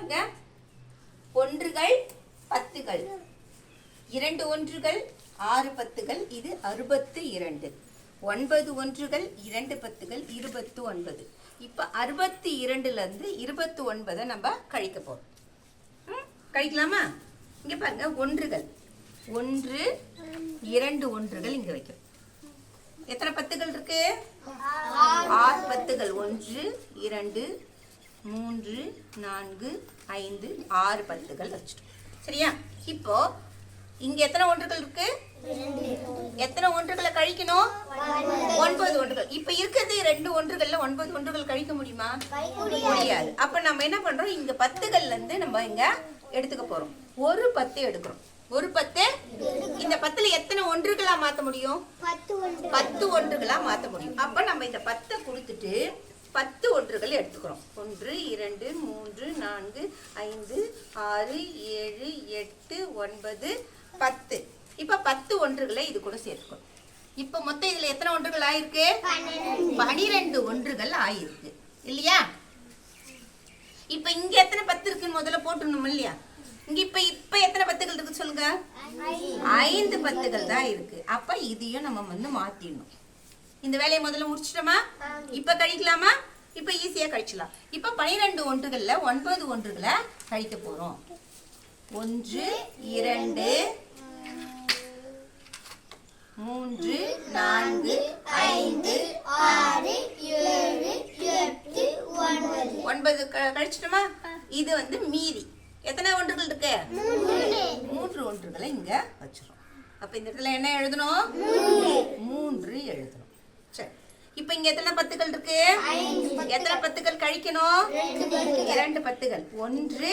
பாருங்க, ஒன்றுகள் பத்துகள், 2 ஒன்றுகள் 6 பத்துகள், இது 62. 9 ஒன்றுகள் 2 பத்துகள் 29. இப்போ 62லேருந்து 29 நம்ம கழிக்க போறோம். கழிக்கலாமா? இங்க பாருங்க, ஒன்றுகள் 1 2 ஒன்றுகள் இங்க வைக்கும். எத்தனை பத்துகள் இருக்கு? 6 பத்துகள். 1 2 3 4 5 6 பத்துகள் வச்சிட்டோம். சரியா? இப்போ இங்க எத்தனை ஒன்றுகள் இருக்கு? எத்தனை ஒன்றுகளை கழிக்கணும்? 9 ஒன்றுகள். இப்ப இருக்கிறது 2 ஒன்றுகள்ல 9 ஒன்றுகள் கழிக்க முடியுமா? முடியாது. அப்ப நம்ம என்ன பண்றோம், இங்க பத்துகள்ல இருந்து நம்ம இங்க எடுத்துக்க போறோம். ஒரு 10 எடுக்கிறோம். ஒரு 10, இந்த 10ல எத்தனை ஒன்றுகளா மாத்த முடியும்? 10 ஒன்றுகளா மாத்த முடியும். அப்ப நம்ம இந்த 10 கொடுத்துட்டு 10 ஒன்றுகள் எடுத்துக்கிறோம். 1 2 3 4 5 6 7 8 9 10. இப்ப 10 ஒன்றுகளை இது கூட சேர்த்துக்கணும். இப்ப மொத்தம் இதுல எத்தனை ஒன்றுகள் ஆயிருக்கு? 12 ஒன்றுகள் ஆயிருக்கு இல்லையா? இப்ப இங்க எத்தனை 10 இருக்குன்னு முதல்ல போட்டுடணும் இல்லையா? இங்க இப்ப எத்தனை பத்துகள் இருக்கு சொல்லுங்க? 5 பத்துகள் தான் இருக்கு. அப்ப இதையும் நம்ம மாத்திடணும். இந்த வேலையை முதல்ல முடிச்சிட்டோமா? இப்ப கழிக்கலாமா? இப்ப ஈஸியா கழிச்சலாம். இப்ப 12 ஒன்றுகள்ல 9 ஒன்றுகளை கழிக்க போறோம். 1 2 3 4 5 6 7 8 9 கழிச்சிட்டோமா? இது மீதி. எத்தனை ஒன்றுகள் இருக்கு? 3 ஒன்றுகளை இங்க வச்சிரும். அப்ப இந்த இடத்துல என்ன எழுதணும்? 3 எழுதணும். சரி, இப்ப இங்க எத்தனை பத்துகள் இருக்கு? எத்தனை பத்துகள் கழிக்கணும்? 2 பத்துகள். 1 2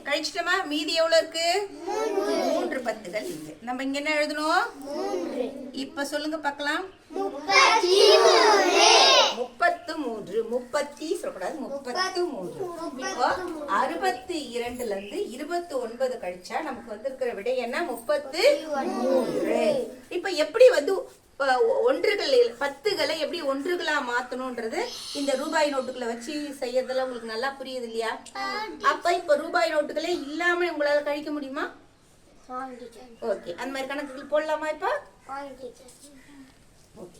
கழிச்சிட்டோமா? மீதி எவ்வளவு இருக்கு? 3 பத்துகள் இங்க. நம்ம இங்க என்ன எழுதணும்? இப்ப சொல்லுங்க பார்க்கலாம். 33. 30 சொல்லக்கூடாது, 33. இப்போ 62ல இருந்து 29 கழிச்சா நமக்கு வந்திருக்கிற விடை என்ன? 33. இப்ப எப்படி ஒன்றுகள் பத்துகளை எப்படி ஒன்றுகளா மாத்தணும்ன்றது இந்த ரூபாய் நோட்டுகளை வச்சு செய்யறதெல்லாம் உங்களுக்கு நல்லா புரியுது இல்லையா? அப்ப இப்ப ரூபாய் நோட்டுகளே இல்லாம உங்களால கழிக்க முடியுமா? ஓகே, அந்த மாதிரி கணக்குகள் போடலாமா இப்ப? ஓகே.